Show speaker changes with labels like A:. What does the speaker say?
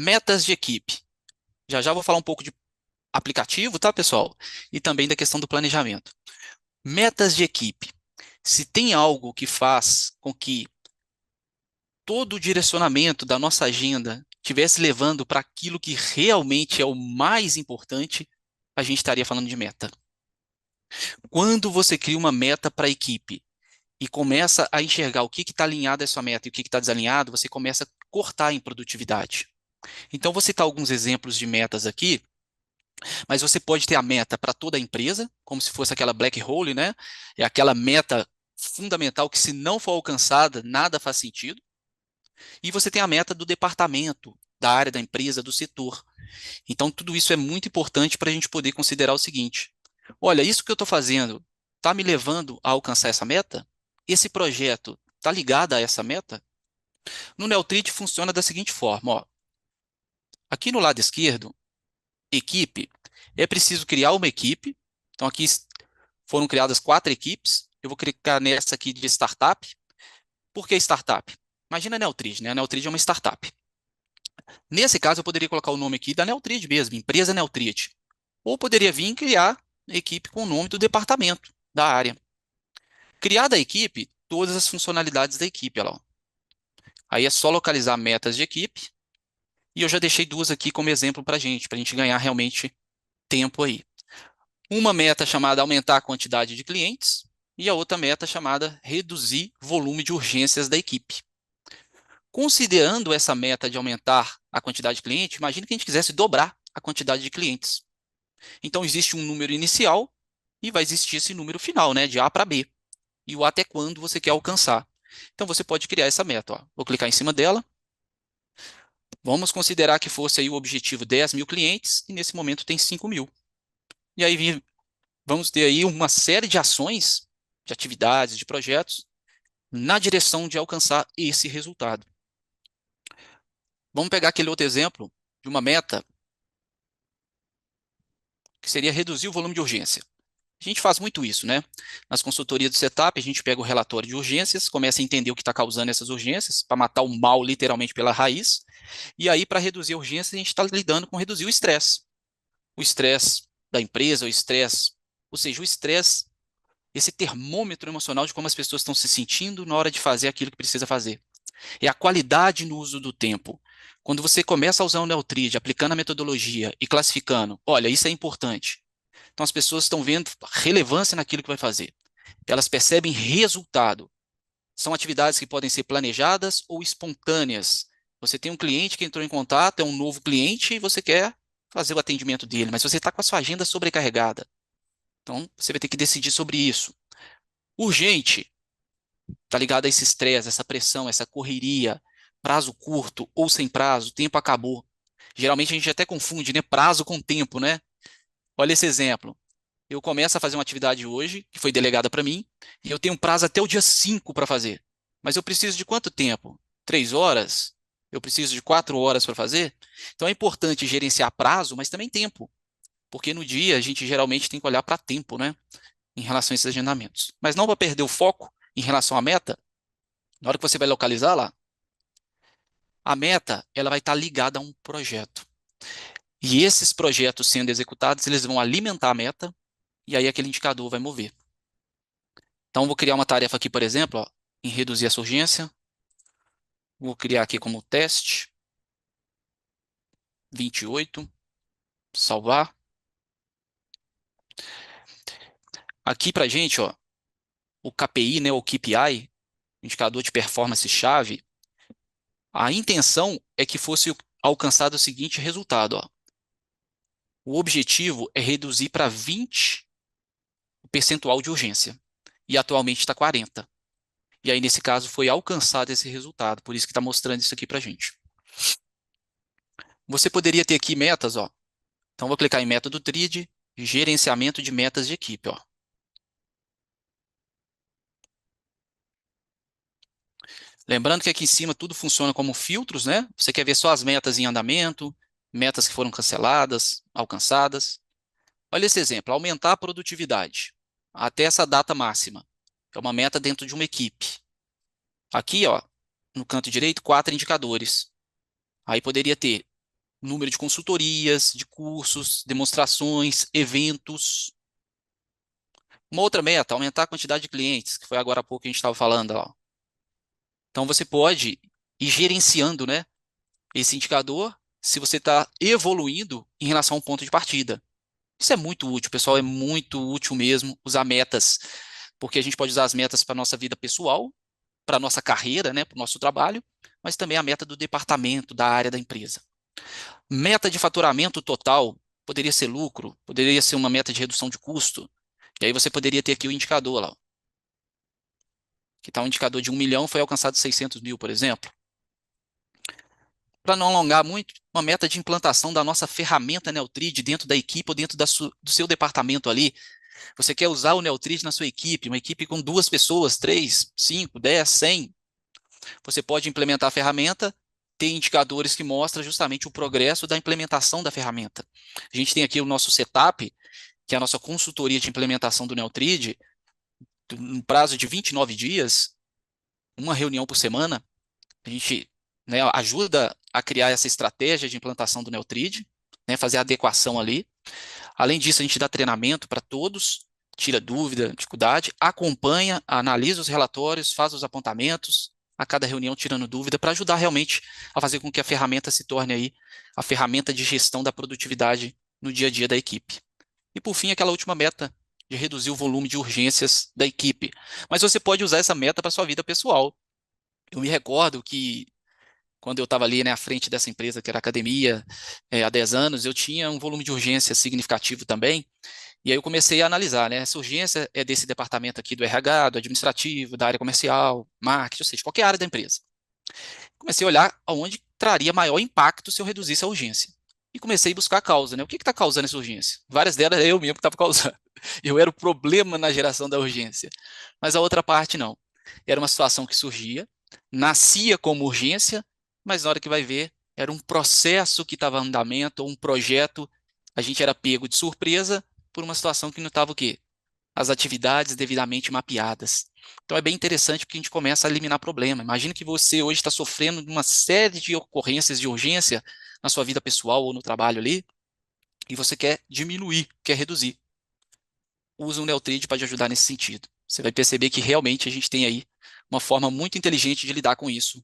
A: Metas de equipe. Já já vou falar um pouco de aplicativo, tá, pessoal? E também da questão do planejamento. Metas de equipe. Se tem algo que faz com que todo o direcionamento da nossa agenda estivesse levando para aquilo que realmente é o mais importante, a gente estaria falando de meta. Quando você cria uma meta para a equipe e começa a enxergar o que está alinhado a sua meta e o que está desalinhado, você começa a cortar em produtividade. Então, vou citar alguns exemplos de metas aqui, mas você pode ter a meta para toda a empresa, como se fosse aquela black hole, né? É aquela meta fundamental que, se não for alcançada, nada faz sentido. E você tem a meta do departamento, da área da empresa, do setor. Então, tudo isso é muito importante para a gente poder considerar o seguinte: olha, isso que eu estou fazendo está me levando a alcançar essa meta? Esse projeto está ligado a essa meta? No Neutrit funciona da seguinte forma, ó. Aqui no lado esquerdo, equipe, é preciso criar uma equipe. Então, aqui foram criadas 4 equipes. Eu vou clicar nessa aqui de startup. Por que startup? Imagina a Neutrid, né? A Neutrid é uma startup. Nesse caso, eu poderia colocar o nome aqui da Neutrid mesmo, empresa Neutrid. Ou poderia vir e criar a equipe com o nome do departamento, da área. Criada a equipe, todas as funcionalidades da equipe. Ó. Aí é só localizar metas de equipe. E eu já deixei duas aqui como exemplo para a gente ganhar realmente tempo aí. Uma meta chamada aumentar a quantidade de clientes e a outra meta chamada reduzir volume de urgências da equipe. Considerando essa meta de aumentar a quantidade de clientes, imagine que a gente quisesse dobrar a quantidade de clientes. Então, existe um número inicial e vai existir esse número final, né, de A para B. E o até quando você quer alcançar. Então, você pode criar essa meta. Ó. Vou clicar em cima dela. Vamos considerar que fosse aí o objetivo 10 mil clientes e nesse momento tem 5 mil. E aí vamos ter aí uma série de ações, de atividades, de projetos na direção de alcançar esse resultado. Vamos pegar aquele outro exemplo de uma meta que seria reduzir o volume de urgência. A gente faz muito isso, né? Nas consultorias do setup, a gente pega o relatório de urgências, começa a entender o que está causando essas urgências, para matar o mal literalmente pela raiz, e aí, para reduzir a urgência, a gente está lidando com reduzir o estresse. O estresse da empresa, o estresse, ou seja, o estresse, esse termômetro emocional de como as pessoas estão se sentindo na hora de fazer aquilo que precisa fazer. É a qualidade no uso do tempo. Quando você começa a usar o Neutrid, aplicando a metodologia e classificando, olha, isso é importante. Então as pessoas estão vendo relevância naquilo que vai fazer. Elas percebem resultado. São atividades que podem ser planejadas ou espontâneas. Você tem um cliente que entrou em contato, é um novo cliente e você quer fazer o atendimento dele, mas você está com a sua agenda sobrecarregada. Então você vai ter que decidir sobre isso. Urgente, está ligado a esse estresse, essa pressão, essa correria, prazo curto ou sem prazo, tempo acabou. Geralmente a gente até confunde, né, prazo com tempo, né? Olha esse exemplo. Eu começo a fazer uma atividade hoje, que foi delegada para mim, e eu tenho um prazo até o dia 5 para fazer. Mas eu preciso de quanto tempo? 3 horas? Eu preciso de 4 horas para fazer? Então é importante gerenciar prazo, mas também tempo. Porque no dia a gente geralmente tem que olhar para tempo, né? Em relação a esses agendamentos. Mas não para perder o foco em relação à meta, na hora que você vai localizar lá, a meta ela vai estar ligada a um projeto. E esses projetos sendo executados, eles vão alimentar a meta, e aí aquele indicador vai mover. Então, vou criar uma tarefa aqui, por exemplo, ó, em reduzir essa urgência. Vou criar aqui como teste, 28, salvar. Aqui para a gente, ó, o KPI, né, o KPI, indicador de performance-chave, a intenção é que fosse alcançado o seguinte resultado. Ó. O objetivo é reduzir para 20 o percentual de urgência. E atualmente está 40. E aí, nesse caso, foi alcançado esse resultado. Por isso que está mostrando isso aqui para a gente. Você poderia ter aqui metas, ó. Então, vou clicar em método TRID, gerenciamento de metas de equipe, ó. Lembrando que aqui em cima tudo funciona como filtros, né? Você quer ver só as metas em andamento, metas que foram canceladas, alcançadas. Olha esse exemplo, aumentar a produtividade até essa data máxima. É uma meta dentro de uma equipe. Aqui, ó, no canto direito, 4 indicadores. Aí poderia ter número de consultorias, de cursos, demonstrações, eventos. Uma outra meta, aumentar a quantidade de clientes, que foi agora há pouco que a gente estava falando, ó. Então você pode ir gerenciando, né, esse indicador se você está evoluindo em relação ao ponto de partida. Isso é muito útil, pessoal, é muito útil mesmo usar metas, porque a gente pode usar as metas para a nossa vida pessoal, para a nossa carreira, né, para o nosso trabalho, mas também a meta do departamento, da área da empresa. Meta de faturamento total poderia ser lucro, poderia ser uma meta de redução de custo, e aí você poderia ter aqui o indicador lá, ó, que está um indicador de 1 milhão, foi alcançado 600 mil, por exemplo. Para não alongar muito, uma meta de implantação da nossa ferramenta Neutrid dentro da equipe ou dentro do seu departamento ali. Você quer usar o Neutrid na sua equipe, uma equipe com 2 pessoas, 3, 5, 10, 100. Você pode implementar a ferramenta, ter indicadores que mostram justamente o progresso da implementação da ferramenta. A gente tem aqui o nosso setup, que é a nossa consultoria de implementação do Neutrid, no prazo de 29 dias, uma reunião por semana. A gente, né, ajuda a criar essa estratégia de implantação do Neutrid, né, fazer a adequação ali. Além disso, a gente dá treinamento para todos, tira dúvida, dificuldade, acompanha, analisa os relatórios, faz os apontamentos, a cada reunião tirando dúvida, para ajudar realmente a fazer com que a ferramenta se torne aí a ferramenta de gestão da produtividade no dia a dia da equipe. E por fim, aquela última meta de reduzir o volume de urgências da equipe. Mas você pode usar essa meta para sua vida pessoal. Eu me recordo que quando eu estava ali, né, à frente dessa empresa que era a academia, há 10 anos, eu tinha um volume de urgência significativo também. E aí eu comecei a analisar, né? Essa urgência é desse departamento aqui do RH, do administrativo, da área comercial, marketing, ou seja, qualquer área da empresa. Comecei a olhar aonde traria maior impacto se eu reduzisse a urgência. E comecei a buscar a causa, né? O que está causando essa urgência? Várias delas é eu mesmo que estava causando. Eu era o problema na geração da urgência. Mas a outra parte não. Era uma situação que surgia, nascia como urgência, mas na hora que vai ver, era um processo que estava em andamento, ou um projeto, a gente era pego de surpresa por uma situação que não estava o quê? As atividades devidamente mapeadas. Então é bem interessante porque a gente começa a eliminar problema. Imagina que você hoje está sofrendo de uma série de ocorrências de urgência na sua vida pessoal ou no trabalho ali, e você quer diminuir, quer reduzir. Usa o Neutrid para te ajudar nesse sentido. Você vai perceber que realmente a gente tem aí uma forma muito inteligente de lidar com isso